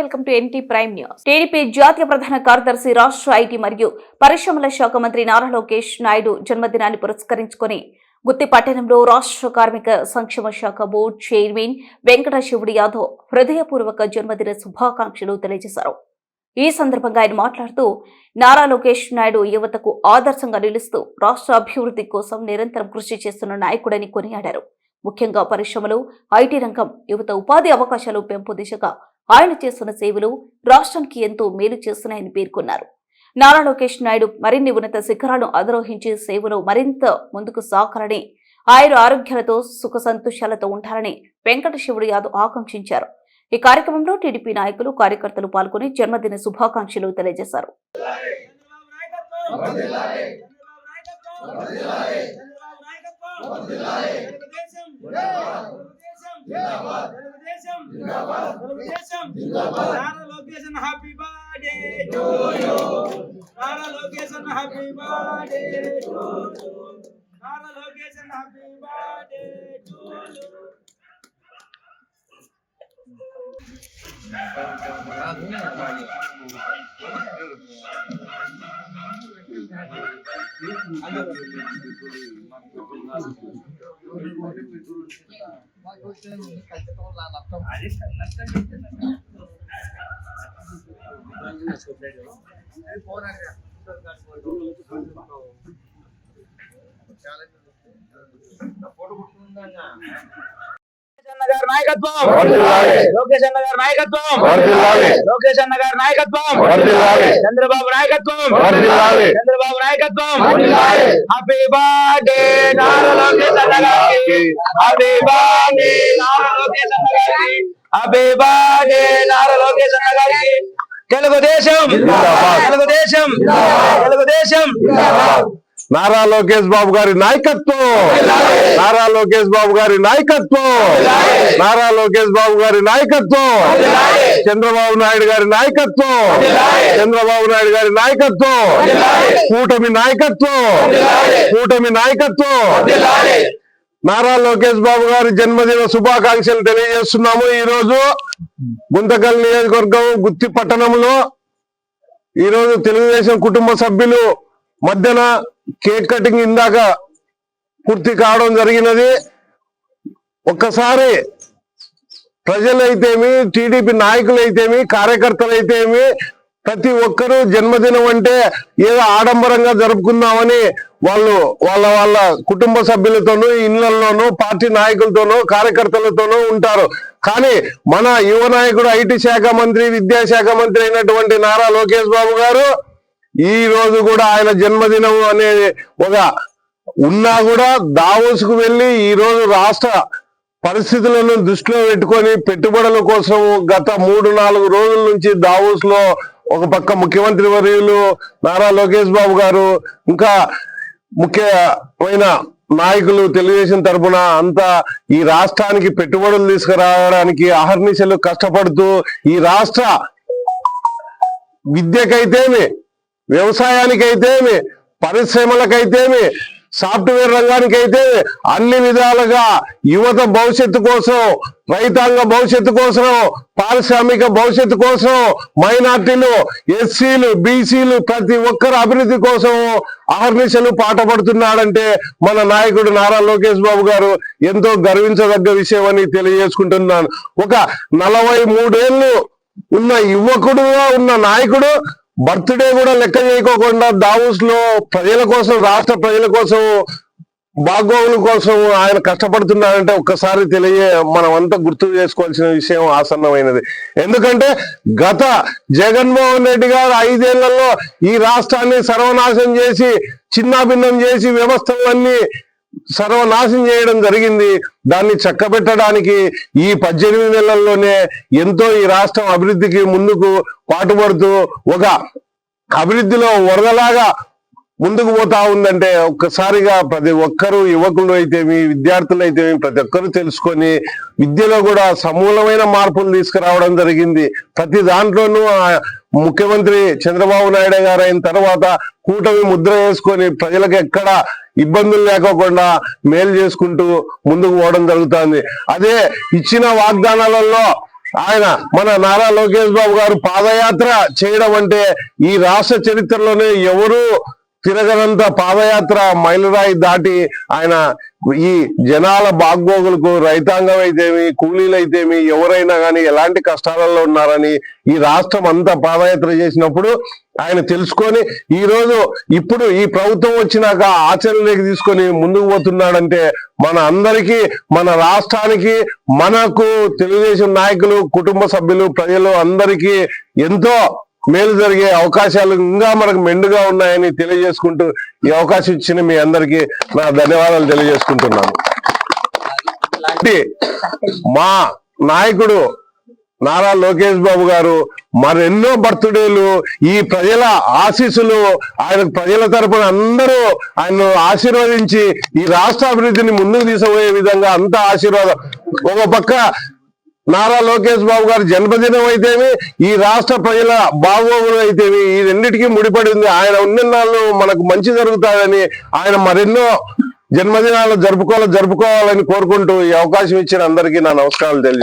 Welcome to NT prime news. TDP జాతీయ ప్రధాన కార్యదర్శి రాష్ట్ర ఐటీ మరియు పరిశ్రమల శాఖ మంత్రి నారా లోకేష్ నాయుడు జన్మదినాన్ని పురస్కరించుకుని గుత్తి పట్టణంలో రాష్ట్ర కార్మిక సంక్షేమ శాఖ బోర్డు చైర్మన్ వెంకట శివుడు యాదవ్ హృదయపూర్వక జన్మదిన శుభాకాంక్షలు తెలియజేశారు. ఈ సందర్భంగా ఆయన మాట్లాడుతూ నారా లోకేష్ నాయుడు యువతకు ఆదర్శంగా నిలుస్తూ రాష్ట్ర అభివృద్ధి కోసం నిరంతరం కృషి చేస్తున్న నాయకుడని కొనియాడారు. ముఖ్యంగా పరిశ్రమలు, ఐటీ రంగం, యువత ఉపాధి అవకాశాలు పెంపు దిశగా ఆయన చేస్తున్న సేవలు రాష్ట్రానికి ఎంతో మేలు చేస్తున్నాయని పేర్కొన్నారు. నారా లోకేష్ నాయుడు మరిన్ని ఉన్నత శిఖరాలను అధిరోహించి సేవలు మరింత ముందుకు సాగాలని, ఆయన ఆరోగ్యాలతో సుఖ సంతోషాలతో ఉంటారని వెంకట శివుడు యాదవ్ ఆకాంక్షించారు. ఈ కార్యక్రమంలో టీడీపీ నాయకులు, కార్యకర్తలు పాల్గొని జన్మదిన శుభాకాంక్షలు తెలియజేశారు. లోకేష్ అన్న గారి నాయకత్వం, లోకేష్ అన్న గారి నాయకత్వం, చంద్రబాబు నాయకత్వం, చంద్రబాబు నాయకత్వం. హ్యాపీ బర్త్డే నారా లోకేష్ అన్న గారికి, హ్యాపీ బర్త్డే నారా లోకేష్ అన్న గారికి, హ్యాపీ బర్త్డే నారా లోకేష్ అన్న గారికి. తెలుగుదేశం, తెలుగుదేశం, తెలుగుదేశం. నారా లోకేష్ బాబు గారి నాయకత్వం, నారా లోకేష్ బాబు గారి నాయకత్వం, నారా లోకేష్ బాబు గారి నాయకత్వం, చంద్రబాబు నాయుడు గారి నాయకత్వం, చంద్రబాబు నాయుడు గారి నాయకత్వం, కూటమి నాయకత్వం, కూటమి నాయకత్వం. నారా లోకేష్ బాబు గారి జన్మదిన శుభాకాంక్షలు తెలియజేస్తున్నాము. ఈ రోజు గుంతకల్ నియోజకవర్గం గుత్తి పట్టణంలో ఈరోజు తెలుగుదేశం కుటుంబ సభ్యులు మధ్యన కేక్ కటింగ్ ఇందాక పూర్తి కావడం జరిగినది. ఒక్కసారి ప్రజలైతేమి, టీడీపీ నాయకులైతేమి, కార్యకర్తలైతేమి ప్రతి ఒక్కరూ జన్మదినం అంటే ఏదో ఆడంబరంగా జరుపుకుందామని వాళ్ళు వాళ్ళ కుటుంబ సభ్యులతోనూ, ఇళ్లలోనూ, పార్టీ నాయకులతోనూ, కార్యకర్తలతోనూ ఉంటారు. కానీ మన యువ నాయకుడు, ఐటీ శాఖ మంత్రి, విద్యాశాఖ మంత్రి అయినటువంటి నారా లోకేష్ బాబు గారు ఈ రోజు కూడా ఆయన జన్మదినం అనేది ఒక ఉన్నా కూడా దావోస్కు వెళ్ళి ఈ రోజు రాష్ట్ర పరిస్థితులను దృష్టిలో పెట్టుకొని పెట్టుబడుల కోసం గత 3-4 రోజుల నుంచి దావోస్ లో ఒక పక్క ముఖ్యమంత్రి వర్యులు నారా లోకేష్ బాబు గారు, ఇంకా ముఖ్యమైన నాయకులు తెలుగుదేశం తరఫున అంతా ఈ రాష్ట్రానికి పెట్టుబడులు తీసుకురావడానికి అహర్నిశలు కష్టపడుతూ ఈ రాష్ట్ర విద్యకైతేమి, వ్యవసాయానికైతేమి, పరిశ్రమలకైతేమి, సాఫ్ట్వేర్ రంగానికైతే అన్ని విధాలుగా యువత భవిష్యత్తు కోసం, రైతాంగ భవిష్యత్తు కోసం, పారిశ్రామిక భవిష్యత్తు కోసం, మైనార్టీలు, ఎస్సీలు, బీసీలు ప్రతి ఒక్కరు అభివృద్ధి కోసం అహర్నిశలు పాటుపడుతున్నాడంటే మన నాయకుడు నారా లోకేష్ బాబు గారు ఎంతో గర్వించదగ్గ విషయం అని తెలియజేసుకుంటున్నాను. ఒక 43 ఏళ్ళు ఉన్న యువకుడుగా ఉన్న నాయకుడు బర్త్డే కూడా లెక్క చేయకోకుండా దావోస్ లో ప్రజల కోసం, రాష్ట్ర ప్రజల కోసం, బాగోగుల కోసం ఆయన కష్టపడుతున్నారంటే ఒక్కసారి మనం అంతా గుర్తు చేసుకోవాల్సిన విషయం ఆసన్నమైనది. ఎందుకంటే గత జగన్మోహన్ రెడ్డి గారు 5 ఏళ్లలో ఈ రాష్ట్రాన్ని సర్వనాశనం చేసి, చిన్నాభిన్నం చేసి, వ్యవస్థలన్నీ సర్వనాశనం చేయడం జరిగింది. దాన్ని చక్కబెట్టడానికి ఈ 18 నెలల్లోనే ఎంతో ఈ రాష్ట్రం అభివృద్ధికి ముందుకు పాటుపడుతూ ఒక అభివృద్ధిలో వరదలాగా ముందుకు పోతా ఉందంటే ఒక్కసారిగా ప్రతి ఒక్కరూ, యువకులు అయితేమి, విద్యార్థులు అయితేమి ప్రతి ఒక్కరూ తెలుసుకొని విద్యలో కూడా సమూలమైన మార్పులు తీసుకురావడం జరిగింది. ప్రతి దాంట్లోనూ ముఖ్యమంత్రి చంద్రబాబు నాయుడు గారు అయిన తర్వాత కూటమి ముద్ర వేసుకొని ప్రజలకు ఎక్కడ ఇబ్బందులు లేకోకుండా మేలు చేసుకుంటూ ముందుకు పోవడం జరుగుతుంది. అదే ఇచ్చిన వాగ్దానాలలో ఆయన మన నారా లోకేష్ బాబు గారు పాదయాత్ర చేయడం అంటే ఈ రాష్ట్ర చరిత్రలోనే ఎవరు తిరగనంత పాదయాత్ర మైలురాయి దాటి ఆయన ఈ జనాల బాగోగులకు రైతాంగం అయితేమి కూలీలు అయితేమి ఎవరైనా కానీ ఎలాంటి కష్టాలలో ఉన్నారని ఈ రాష్ట్రం అంతా పాదయాత్ర చేసినప్పుడు ఆయన తెలుసుకొని ఈ రోజు ఇప్పుడు ఈ ప్రభుత్వం వచ్చినాక ఆచరణలోకి తీసుకొని ముందుకు పోతున్నాడంటే మన అందరికీ మన రాష్ట్రానికి మనకు తెలుగుదేశం నాయకులు కుటుంబ సభ్యులు ప్రజలు అందరికీ ఎంతో మేలు జరిగే అవకాశాలు ఇంకా మనకు మెండుగా ఉన్నాయని తెలియజేసుకుంటూ ఈ అవకాశం ఇచ్చిన మీ అందరికీ నా ధన్యవాదాలు తెలియజేసుకుంటున్నాను. మా నాయకుడు నారా లోకేష్ బాబు గారు మరెన్నో బర్త్డేలు ఈ ప్రజల ఆశీస్సులు ఆయన ప్రజల తరపున అందరూ ఆయన ఆశీర్వదించి ఈ రాష్ట్ర అభివృద్ధిని ముందుకు తీసుకుపోయే విధంగా అంత ఆశీర్వాదం. ఒక పక్క నారా లోకేష్ బాబు గారి జన్మదినం అయితేమి ఈ రాష్ట్ర ప్రజల బాగోగులు అయితేమి ఈ రెండింటికి ముడిపడి ఉంది. ఆయన ఉన్ననాళ్ళు మనకు మంచి జరుగుతాడని ఆయన మరెన్నో జన్మదినాలు జరుపుకోవాలని కోరుకుంటూ ఈ అవకాశం ఇచ్చిన అందరికీ నా నమస్కారాలు తెలియజేస్తాను.